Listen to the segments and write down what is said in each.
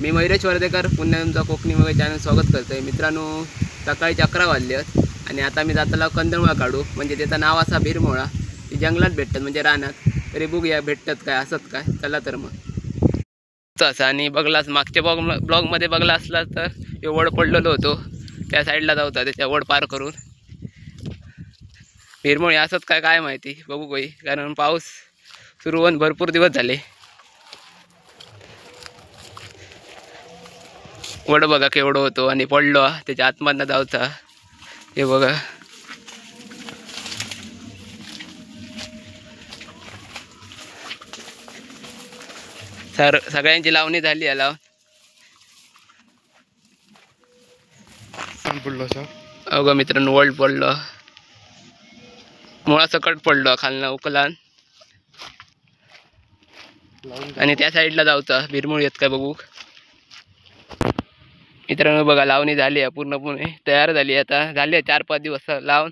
मी मयुरेश वर्धेकर पुन्हा तुमचा कोकणी मग चॅनल स्वागत करतोय. मित्रांनो, सकाळी 11 वाजले आणि आता मी जाताला कंदमुळा काढू. म्हणजे त्याचं नाव असा भिरमोळा. ती जंगलात भेटतात म्हणजे रानात. तरी बघूया भेटतात काय असत काय. चला तर मग असं. आणि बघलास मागच्या ब्लॉगमध्ये बघला असला तर हे वड पडलेलो होतो, त्या साईडला जाऊता त्याच्या वड पार करून. भिरमोळी असत काय काय माहिती, बघू काही. कारण पाऊस सुरू होऊन भरपूर दिवस झाले. वड बघा केवढं होतो आणि पडलो त्याच्या आतमधनं जाऊचा. हे बघा सगळ्यांची लावणी झाली याला. अगं मित्रांनो, वड पडलो, मुळा सकट पडलो खालना उकलान. आणि त्या साईडला जाऊचा भिरमुळ येत काय बघू. मित्रांनो बघा, लावणी झाली आहे पूर्णपणे तयार झाली. आता झाली 4-5 दिवस लावून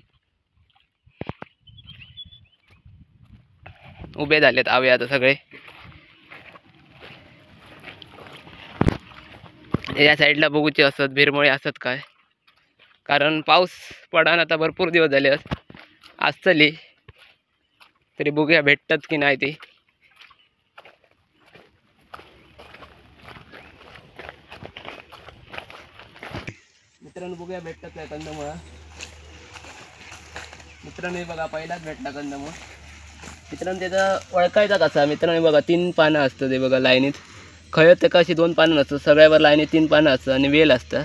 उभे झालेत आवे आता सगळे. या साईडला बघूचे असत भिरमुळे असत काय. कारण पाऊस पडान आता भरपूर दिवस झाले असतली. तरी बघूया भेटतात की नाही ते. मित्रांनो बघूया भेटतात काय कंदमुळा. मित्रांनो बघा पहिलाच भेटला कंदमुळ. मित्रांनो त्याचा ओळखायचा कसा. मित्रांनो बघा 3 पानं असतं ते बघा लाईनीत. खयत ते कशी 2 पानं नसतं, सगळ्यावर लाईनीत 3 पानं असतं आणि वेल असतं.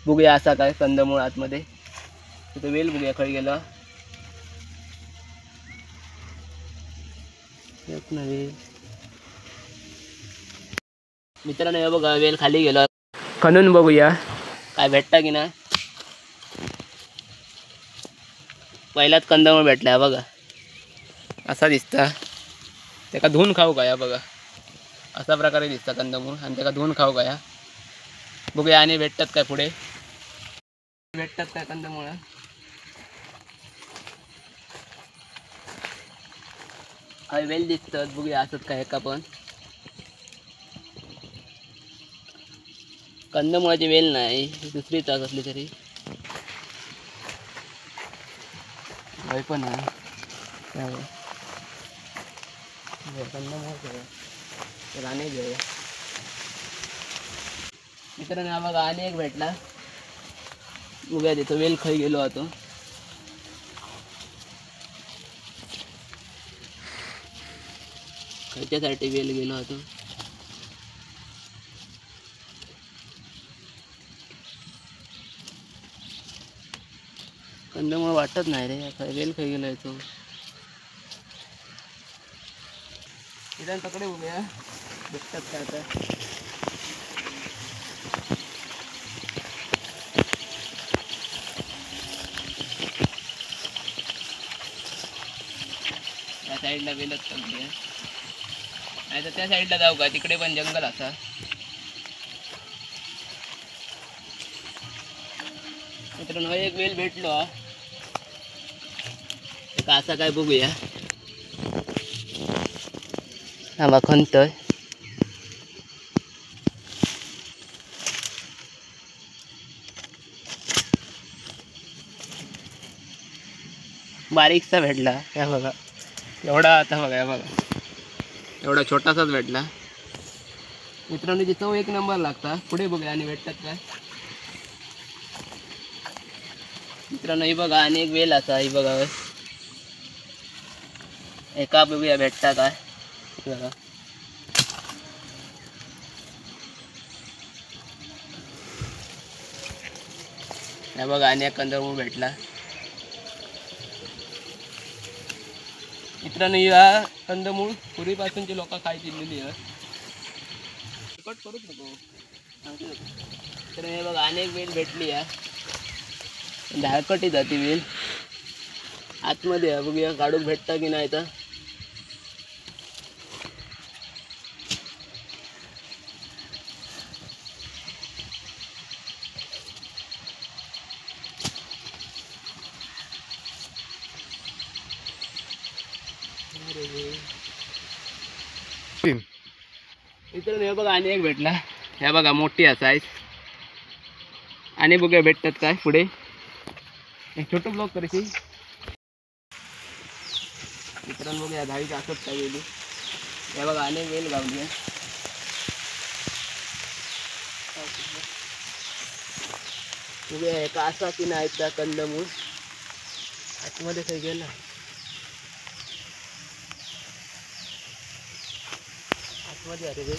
बघूया असा काय कंदमुळ आतमध्ये. तिथं वेल बघूया खय गेला. मित्रांनो हे बघा वेल खाली गेला. खणून बघूया काय भेटता की ना. पहिलाच कंदमुळ भेटला बघा, असा दिसता. त्याका धुवून खाऊ काय बघा, असा प्रकारे दिसता कंदमुळ. आणि त्याका धुवून खाऊ काय. बघूया आणि भेटतात काय पुढे. भेटतात काय कंदमुळ. काय वेल दिसतात, बघूया असत काय एका पण. कंदमुळाची वेल नाही, दुसरी ताक असली तरी पण आहे. राणे घेऊया मित्रांनो. हा बघा आणि एक भेटला. बघूया तिथं वेल खाई गेलो होतो. खायच्यासाठी वेल गेलो होतो. कंदमुळ वाटत नाही रे, आता वेल खाई गेलो आहे तो. इथं तकडे बघूया भेटतात काय आता. त्या साईडला वेलच चालते. नाही तर त्या साईडला जाऊ का, तिकडे पण जंगल असा. मित्रांनो एक वेल भेटलो का असा काय बघूया. थांबा खणतोय. बारीकसा भेटला या बघा. एवढा आता बघा या बघा, एवढा छोटासाच भेटला. मित्रांनो जी चव एक नंबर लागता. पुढे बघूया आणि भेटतात काय. मित्रांनो ही बघा आणि एक वेल असा. ही बघा एका बघूया भेटता काय. बघा या बघा आणि एक कंदमुळ भेटला. मित्रांनो या कंदमुळ पूर्वीपासूनची लोक खाय दिलेली आहे. कट करूच नको. तर हे बघा अनेक वेल भेटली आहे. धारकटी जाती वेल आतमध्ये आहे. बघूया काढूक भेटता की नाही तर. मित्रांनो हे बघा आणि एक भेटला. ह्या बघा मोठी आहे साईज. आणि बघूया भेटतात काय पुढे. एक छोटं ब्लॉक करायची मित्रांनो. बघूया दहावीची असत काय गेली. हे बघा अनेक वेल गावली आहे. बघूया एका असा की नाही त्या कंदमूळ आतमध्ये काही गेला. आतमध्ये अरे रे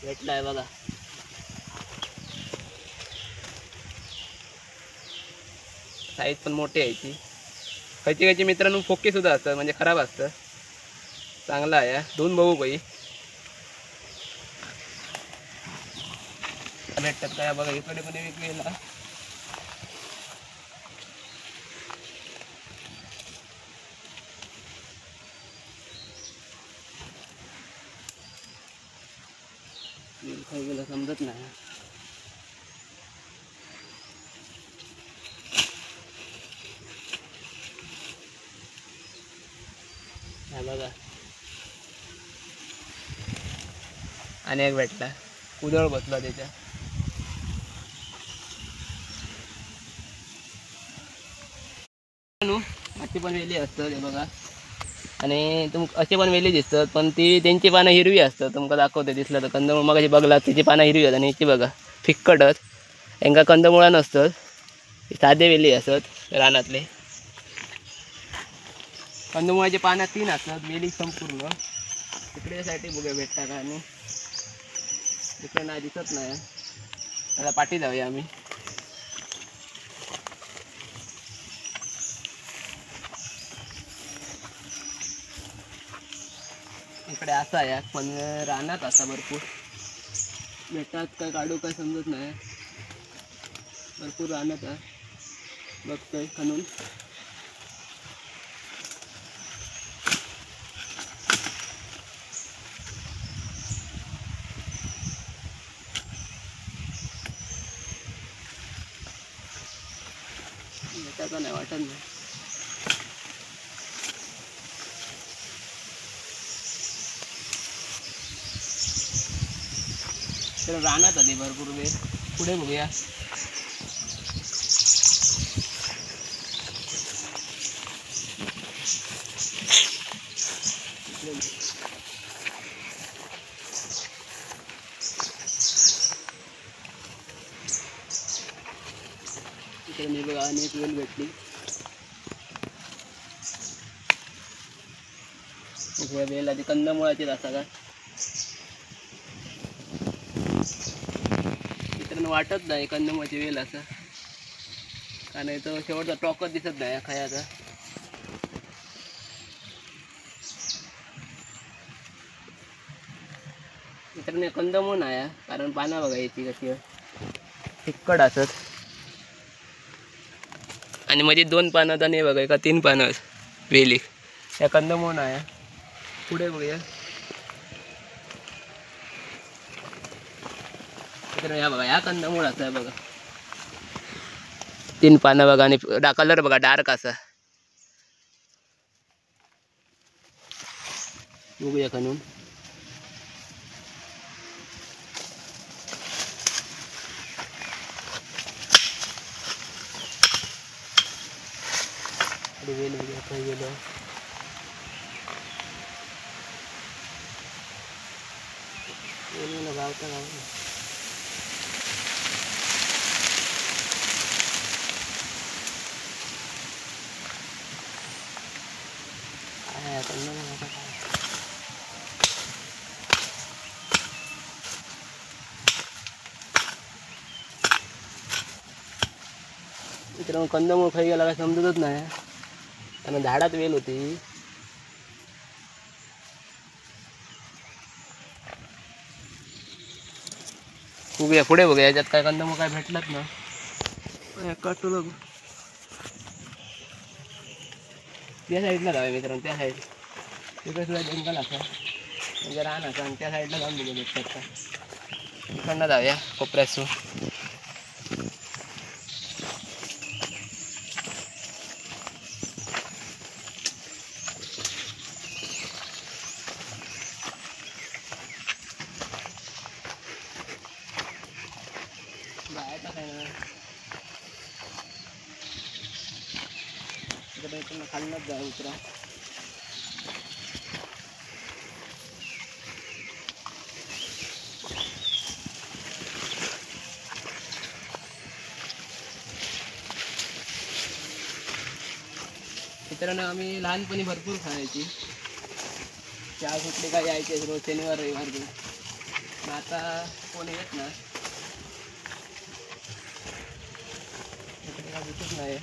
भेटला आहे बघा. साईज पण मोठी आहे ती. खयची खयची मित्रांनो फोके सुद्धा असतात म्हणजे खराब असतं. चांगला आहे. दोन बघू काही भेटतात काय बघा. इकडे पण वेगवेगळा खाई गेला समजत नाही. हा बघा आणि एक भेटला. कुदळ बसला त्याच्या. अशी पण वेली असतात हे बघा. आणि असे पण वेली दिसतात पण ती त्यांची पानं हिरवी असतात. तुमका दाखवते दिसलं तर. कंदमुळ मग बघला तिची पानं हिरवी आहेत आणि हिची बघा फिक्कटच. यांका कंदमुळा नसतात. साधे वेली असतात रानातले. कंदमुळाची पानं 3 असतात. वेली संपूर्ण तिकडे साठी बघूया भेटता का. आणि तिकडे नाही दिसत नाही. आता पाठी जाऊया आम्ही. इकडे असा आहे पण रानात असा भरपूर भेटतात काय काढू काय समजत नाही. भरपूर रानात आहे बघतोय खणून. भेटायचा नाही वाटत नाही. तर रानात आली भरपूर वेळ. पुढे बघूया. इकडे मी बघा अनेक वेल भेटली. वेल आधी कंदमुळाचीच असा का मित्रांनो वाटत नाही कंदमुळाची वेल असं. कारण इथं शेवटचा टॉकच दिसत नाही खायाचा. मित्रांनो कंदमूळ नाही कारण पानं बघा याची कशी फिक्कट असत. आणि मध्ये 2 पानं आणि बघा का 3 पानं वेली. या कंदमूळ नाही. पुढे बघूया. या बघा या कंदमुळाचा आहे बघा. 3 पानं बघा आणि कलर बघा डार्क असा. बघूया खणून. वेल बघूया खाई गेलो. गावता गाव मित्रांनो कंदमुळ खाई गेला काय समजतच नाही. आणि झाडात वेल होती. बघूया पुढे बघूया. याच्यात काय कंदमुळ काय भेटलात ना काटू. त्या साईडला जाऊया मित्रांनो. त्या साईड तिकडे सुद्धा जंगल असा म्हणजे रान असा. आणि त्या साईडला जाऊन बघूया भेटतात का. तिकडनं जाऊया कोपऱ्यासून. इकडून खालनच जा उतरा. मित्रांनो आम्ही लहानपणी भरपूर खायची. चहा कुठले काय यायचे रोज शनिवार रविवार घेऊन. पण आता कोण येत ना, इकडे काय दिसत नाही.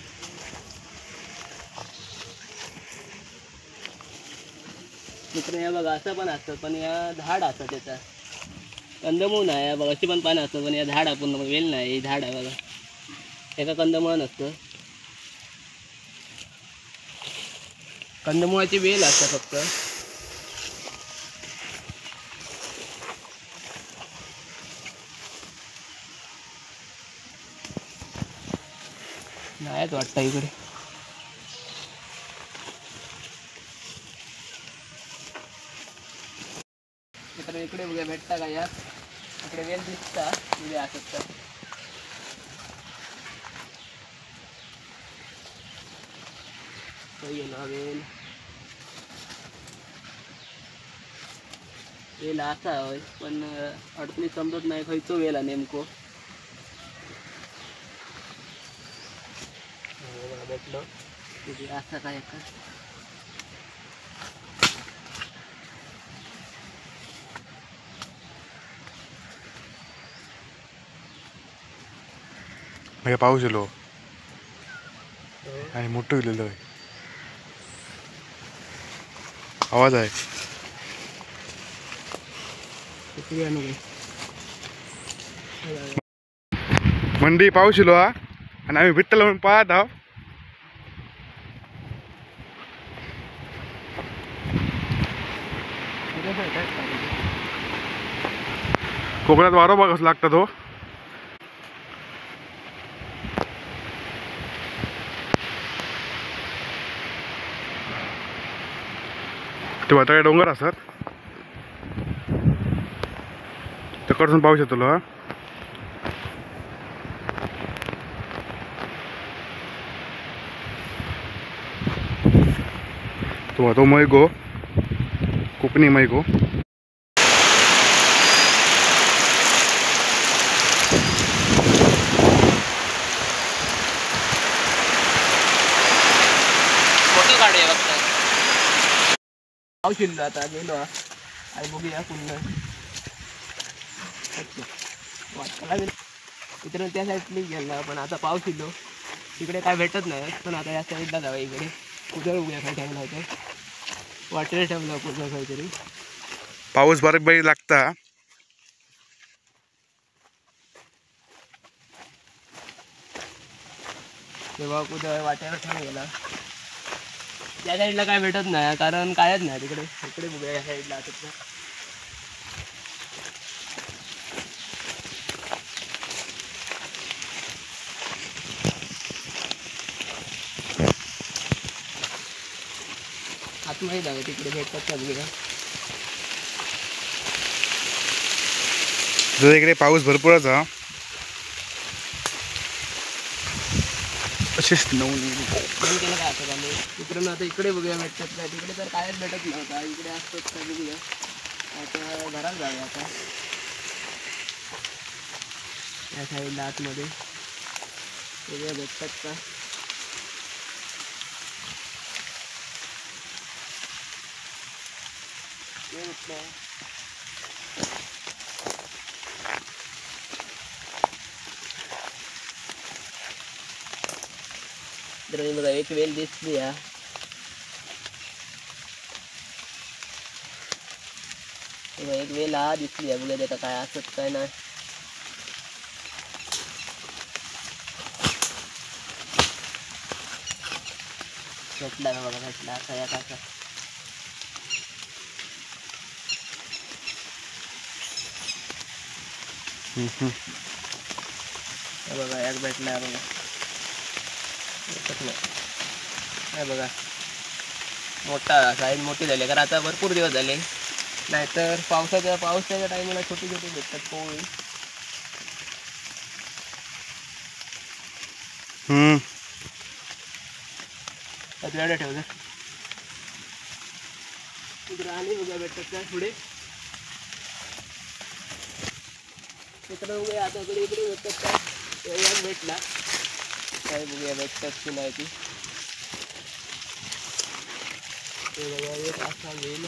मित्र या बघा असं पण असतं, पण या झाड असतं त्याचा कंदमूळ नाही बघा. अशी पण पानं असतं, पण या झाड आपण वेल नाही. हे झाड आहे बघा, एका कंदमुळ नसतं. कंदमुळाची वेल असतं फक्त. नाहीच वाटतं इकडे. इकडे बघा भेटता का यात. इकडे वेल दिसता उद्या असत तर. वेल वेल असा होय, पण अडचणी समजत नाही खयचो वेल नेमको. भेटलो असा काय का. पाऊस येलो आणि मोठं गेलेलं आहे. आवाज आहे. मंडी पाऊस येलो हा, आणि आम्ही विठ्ठल म्हणून पाहत आहोत. कोकणात वारो बघ कसं लागतात हो. ते वाटाळे डोंगर असतात, तिकडसून पाऊस येतो हा. तो मैगो, कोकणी मैगो. फोटो काढूया फक्त. पाऊस येईल आता गेलो आणि बघूया पुन्हा. मित्रांनो त्या साईडनी गेला, पण आता पाऊस येतो तिकडे काय भेटत नाही. पण आता या साईडला जाऊया. इकडे कुठं बघूया काय ठेवला होतं. वाटेल ठेवलं कुठं काहीतरी. पाऊस बारीक बारीक लागता. तेव्हा कुठं वाट्यावर ठेवून गेला. त्या साईडला काय भेटत नाही, कारण कायच नाही तिकडे. इकडे बघूया या साईडला आता. आतमध्ये जाऊया, तिकडे भेटतात का बघूया. इकडे पाऊस भरपूरच हा. अशीच केलं काय असं आम्ही मित्रांनो आता इकडे बघूया भेटतात काय. तिकडे तर कायच भेटत नव्हता, इकडे असतात का बघूया. आता घरात जाऊया आता या साईडला आतमध्ये बघूया भेटतात का. बघा एक वेल दिसली या. एक वेल हा दिसली आहे. बघूया आता काय असत काय नाही. भेटला ना बघा, भेटला असा या काचा. बघा एक भेटला बघा. नाही बघा मोठा साईज मोठी झाली, कारण आता भरपूर दिवस झाले. नाहीतर पावसाच्या टायमाला छोटी छोटी भेटतात कोळी. वेळा ठेवलं इकडे आणि बघा भेटतात काय पुढे इकडे बघूया आता इकडे भेटतात काय एक भेटला काय बघूया भेटतात की नाही ती ते बघा एक असा वेल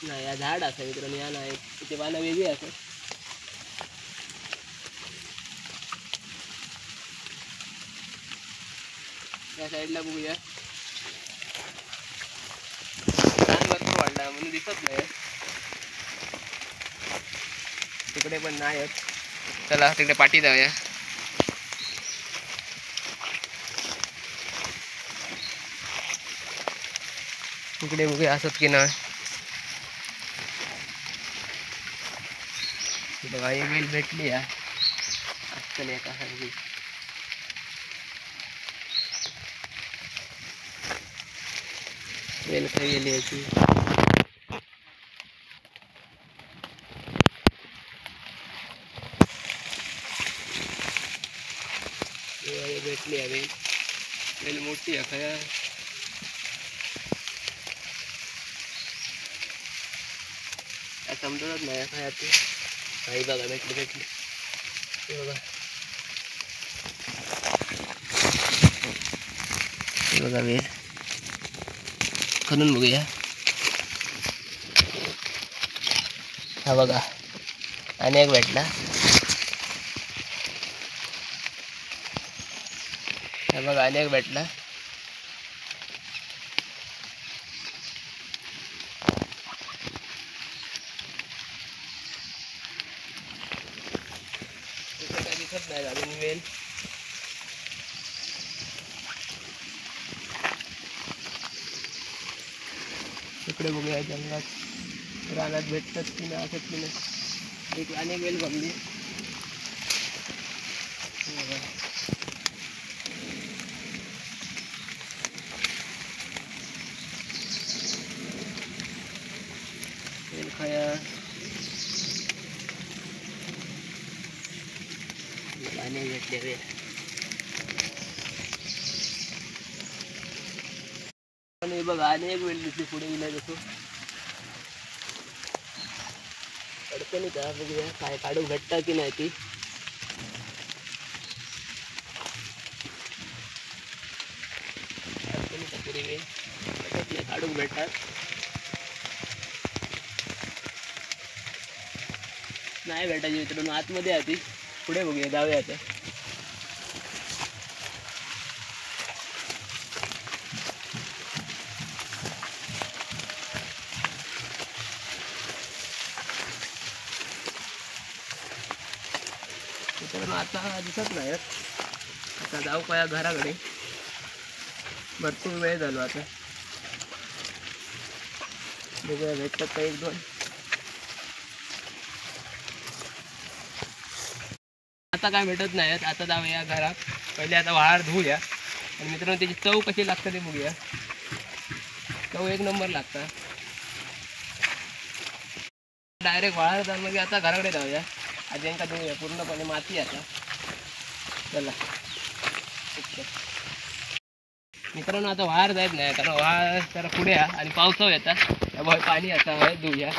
नाही या झाड असं मित्रांनो या नाही तिथे पानं वेगळी असं या साईडला बघूया छान भरपूर वाढला म्हणून दिसत नाही तिकडे पण नाही आहेत चला तिकडे पाठी जाऊया तिकडे बघूया असत की नाही बघा ही वेल भेटली या असतं नाही का हरवी वेल काही गेली याची भेटली आहे वेल वेल मोठी आहे खया समजतच नाही काय ते काही बघा भेटली हे बघा हे बघा वेल खणून बघूया हा बघा आणि एक भेटला हा बघा आणि एक भेटला दिसत नाही अजून वेल इकडे बघूया जंगलात रानात भेटतात की नाही असत की नाही एक अनेक वेल गमली वेल खाया अनेक भेटले वेल आणि बघा अनेक वेळ दिसली पुढे गेला जसं अडचणी का बघूया काय काढून भेटता की नाही ती अडचणी का पुढे वेळ काढून भेटतात नाही भेटायची मित्रांनो आतमध्ये आधी पुढे बघूया जाऊया आता मित्रांनो आता दिसत नाही आता जाऊ का घराकडे भरपूर वेळ झालो आता बघूया भेटतात का एक दोन आता काय भेटत नाहीत आता जाऊया घरात पहिले आता वाळार धुवूया आणि मित्रांनो त्याची चव कशी लागतं ते बघूया चव एक नंबर लागतं डायरेक्ट वाळार जाऊन मग आता घराकडे जाऊया आधी यांका धुवूया पूर्णपणे माती आता चला मित्रांनो आता वाळार जायत नाही कारण वाळार जरा पुढे आणि पावसाळ येतात त्यामुळे पाणी आता धुवूया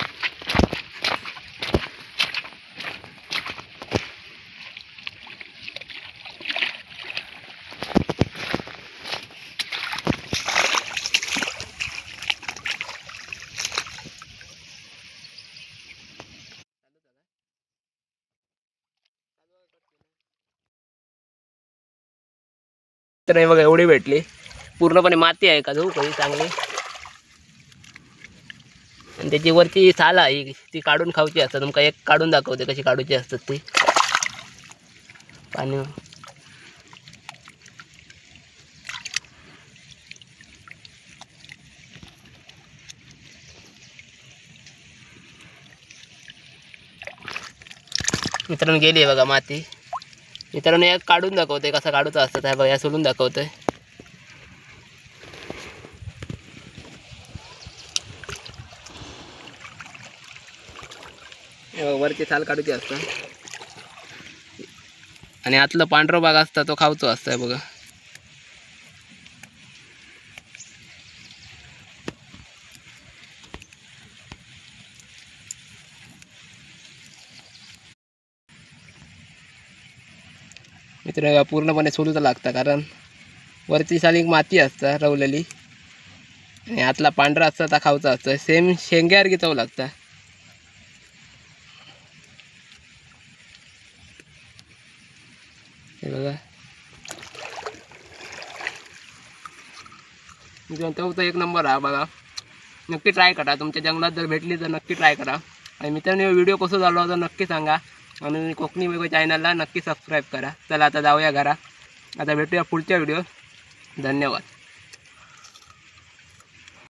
तर हे बघा एवढी भेटली पूर्णपणे माती आहे का जाऊ काही चांगली आणि त्याची वरची साल आहे ती काढून खाऊची असतात तुमका एक काढून दाखवते कशी काढूची असतात ती पाणी मित्रांनो गेली बघा माती मित्रांनो एक काढून दाखवते कसा काढूचा असतं त्या बघा या सोडून दाखवतोय वरची साल काढूची असतं आणि आतलं पांढरा भाग असता तो खाऊचो असता बघा मित्र पूर्णपणे सोलूचा लागता, कारण वरची साली माती असता रवलेली आणि आतला पांढरा असता ता खावचा असता. सेम शेंग्यासारखी चव लागता. हे बघा मित्रांनो, एक नंबर हा बघा. नक्की ट्राय करा. तुमच्या जंगलात जर भेटली तर नक्की ट्राय करा. आणि मित्रांनो व्हिडिओ कसं झाला होता नक्की सांगा. आणि कोकणी वेगळं चॅनलला नक्की सबस्क्राईब करा. चला आता जाऊया घरा. आता भेटूया पुढच्या व्हिडिओ. धन्यवाद.